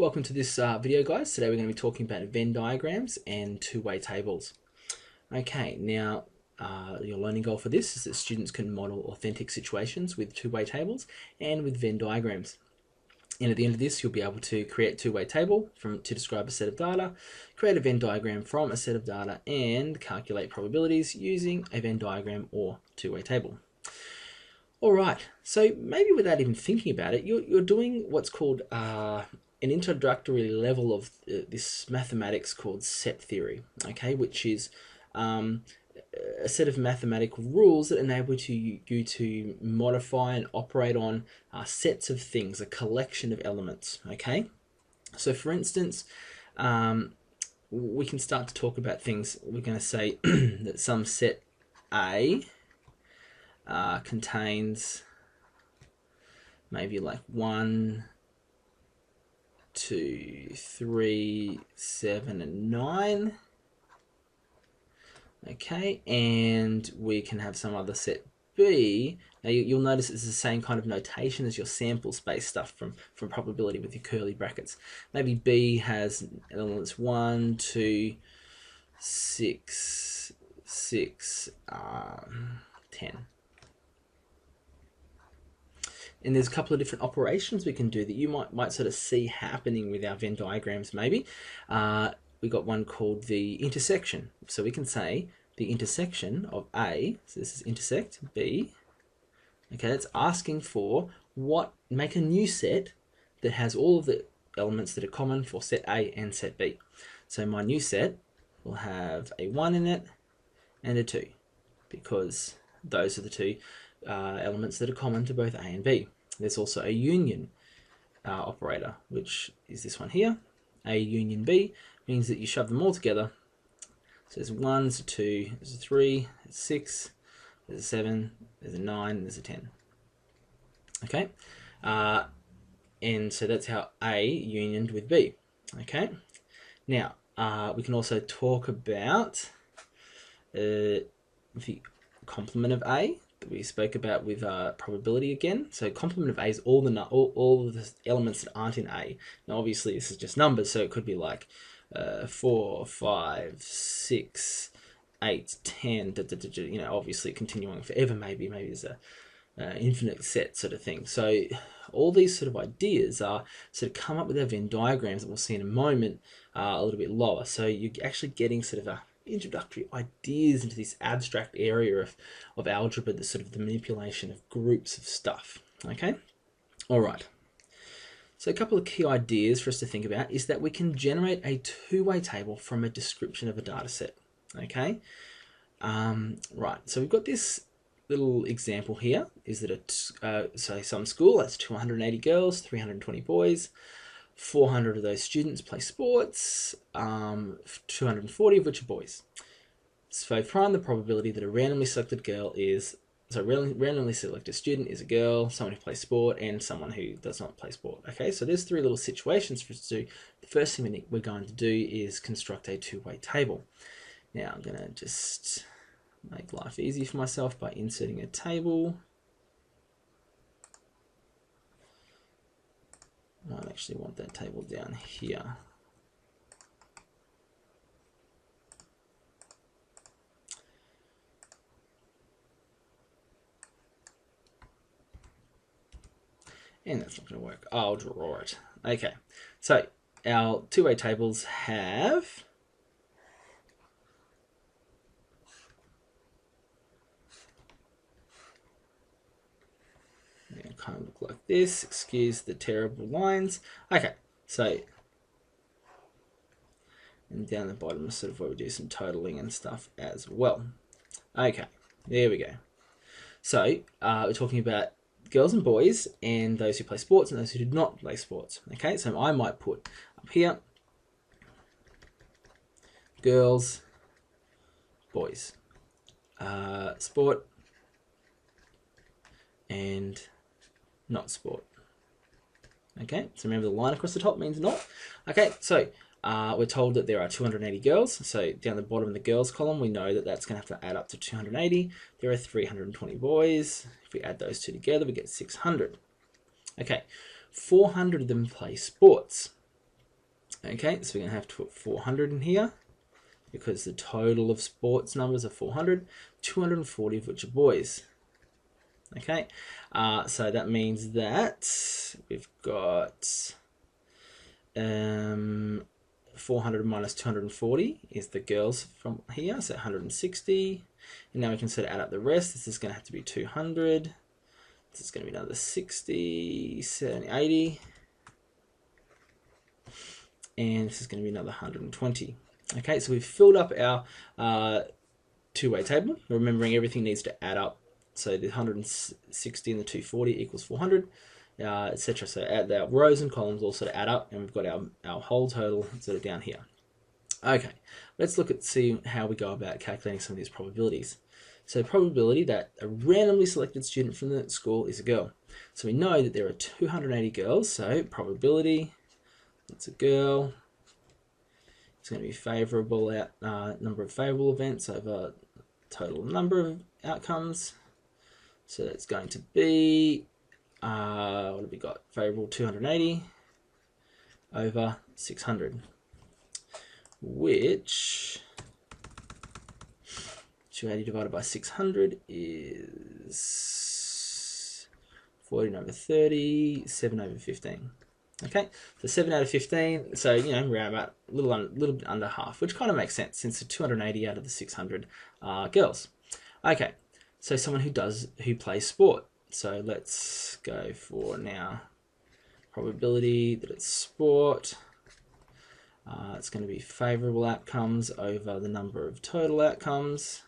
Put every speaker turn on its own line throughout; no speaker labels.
Welcome to this video, guys. Today we're going to be talking about Venn diagrams and two-way tables. Okay, now your learning goal for this is that students can model authentic situations with two-way tables and with Venn diagrams. And at the end of this, you'll be able to create a two-way table to describe a set of data, create a Venn diagram from a set of data, and calculate probabilities using a Venn diagram or two-way table. All right, so maybe without even thinking about it, you're doing what's called an introductory level of this mathematics called set theory, okay, which is a set of mathematical rules that enable you to modify and operate on sets of things, a collection of elements, okay? So for instance, we can start to talk about things. We're going to say that some set A contains maybe like 1, 2, 3, 7, and 9. Okay, and we can have some other set B. Now you'll notice it's the same kind of notation as your sample space stuff from probability with your curly brackets. Maybe B has elements 1, 2, 6, 10. And there's a couple of different operations we can do that you might sort of see happening with our Venn diagrams maybe. We got one called the intersection. So we can say the intersection of A, so this is intersect B. Okay, that's asking for make a new set that has all of the elements that are common for set A and set B. So my new set will have a 1 in it and a 2, because those are the two elements that are common to both A and B. There's also a union operator, which is this one here. A union B means that you shove them all together. So there's a 1, there's a 2, there's a 3, there's a 6, there's a 7, there's a 9, there's a 10. Okay, and so that's how A unioned with B. Okay, now we can also talk about the complement of A that we spoke about with probability again. So complement of A is all of the elements that aren't in A. Now obviously this is just numbers, so it could be like 4, 5, 6, 8, 10, you know, obviously continuing forever. Maybe there's a infinite set sort of thing. So all these sort of ideas are sort of come up with our Venn diagrams that we'll see in a moment a little bit lower. So you're actually getting sort of introductory ideas into this abstract area of algebra, the sort of the manipulation of groups of stuff. Okay, all right. So a couple of key ideas for us to think about is that we can generate a two-way table from a description of a data set. Okay, right. So we've got this little example here. Is that say some school that's 280 girls, 320 boys. 400 of those students play sports, 240 of which are boys. So find the probability that a randomly selected randomly selected student is a girl, someone who plays sport, and someone who does not play sport. Okay, so there's three little situations for us to do. The first thing we're going to do is construct a two-way table. Now I'm going to just make life easy for myself by inserting a table. I actually want that table down here. And that's not going to work. I'll draw it. Okay, so our two-way tables have kind of look like this. Excuse the terrible lines. Okay, so and down the bottom is sort of where we do some totaling and stuff as well. Okay, there we go. So we're talking about girls and boys, and those who play sports and those who do not play sports. Okay, so I might put up here girls, boys, sport, and not sport. Okay, so remember the line across the top means not. Okay, so we're told that there are 280 girls. So down the bottom of the girls column, we know that that's going to have to add up to 280. There are 320 boys. If we add those two together, we get 600. Okay, 400 of them play sports. Okay, so we're going to have to put 400 in here because the total of sports numbers are 400, 240 of which are boys. Okay, so that means that we've got 400 minus 240 is the girls from here, so 160. And now we can sort of add up the rest. This is going to have to be 200. This is going to be another 60, 70, 80. And this is going to be another 120. Okay, so we've filled up our two-way table, remembering everything needs to add up. So the 160 and the 240 equals 400, etc. So add the rows and columns all sort of add up, and we've got our whole total sort of down here. Okay, let's look at see how we go about calculating some of these probabilities. So probability that a randomly selected student from the school is a girl. So we know that there are 280 girls, so probability, it's a girl. It's going to be favourable number of favourable events over total number of outcomes. So it's going to be, what have we got? Favourable 280 over 600, which 280 divided by 600 is 14 over 30, 7 over 15. Okay, so 7 out of 15, so, you know, around about a little bit under half, which kind of makes sense since the 280 out of the 600 are girls. Okay, so someone who plays sport. So let's go for now probability that it's sport. It's going to be favourable outcomes over the number of total outcomes.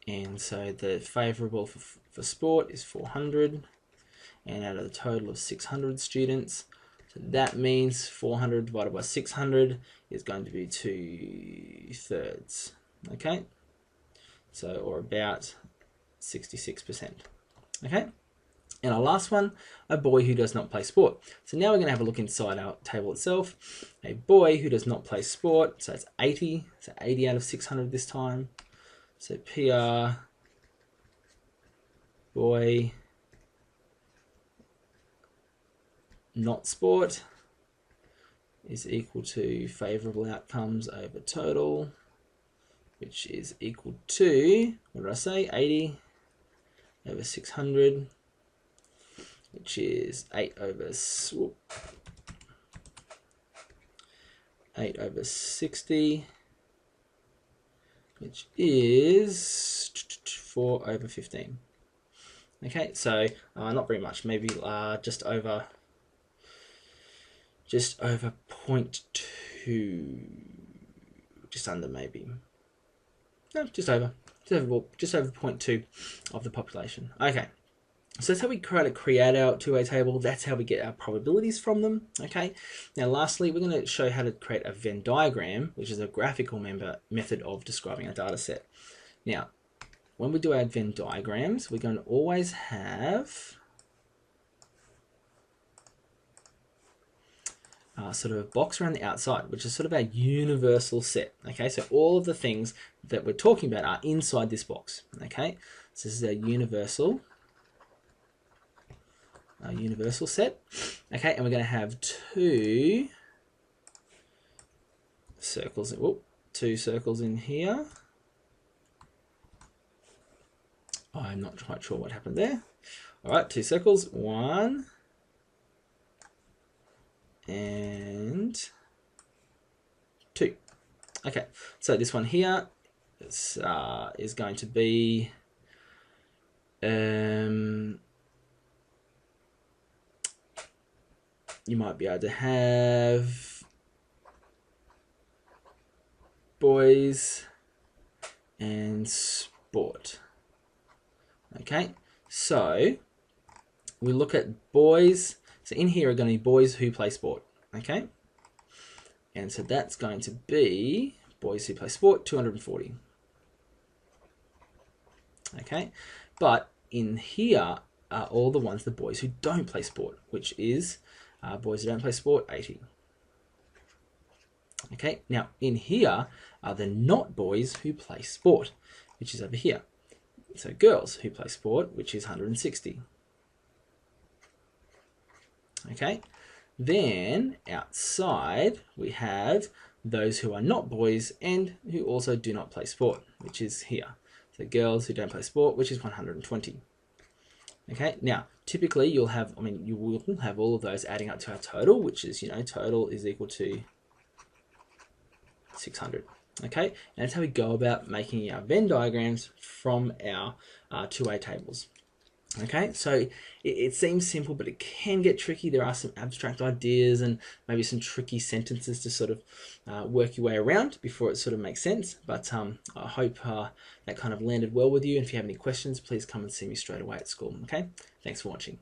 And so the favourable for sport is 400. And out of the total of 600 students, so that means 400 divided by 600 is going to be 2/3. Okay, so or about 66%. Okay, and our last one, a boy who does not play sport. So now we're going to have a look inside our table itself. A boy who does not play sport, so it's 80. So 80 out of 600 this time. So PR boy not sport is equal to favourable outcomes over total, which is equal to, what did I say, 80 over 600, which is 8 over 60, which is 4 over 15. Okay, so not very much, maybe just over 0.2, just under maybe. No, just over 0.2 of the population. Okay, so that's how we create our two-way table. That's how we get our probabilities from them. Okay, now lastly, we're going to show how to create a Venn diagram, which is a graphical method of describing a data set. Now, when we do our Venn diagrams, we're going to always have sort of a box around the outside, which is sort of our universal set. Okay, so all of the things that we're talking about are inside this box. Okay, so this is our universal set. Okay, and we're going to have two circles. Two circles in here. I'm not quite sure what happened there. All right, two circles. 1 and 2. Okay, so this one here is going to be you might be able to have boys and sport. Okay, so we look at boys. So in here are going to be boys who play sport. Okay, and so that's going to be boys who play sport, 240. Okay, but in here are all the ones, the boys who don't play sport, which is boys who don't play sport, 80. Okay, now in here are the not boys who play sport, which is over here. So girls who play sport, which is 160. Okay, Then outside we have those who are not boys and who also do not play sport, which is here. So girls who don't play sport, which is 120. Okay, now typically you will have all of those adding up to our total, which is, total is equal to 600. Okay, and that's how we go about making our Venn diagrams from our two-way tables. Okay, so it seems simple, but it can get tricky. There are some abstract ideas and maybe some tricky sentences to sort of work your way around before it sort of makes sense. But I hope that kind of landed well with you. And if you have any questions, please come and see me straight away at school. Okay, thanks for watching.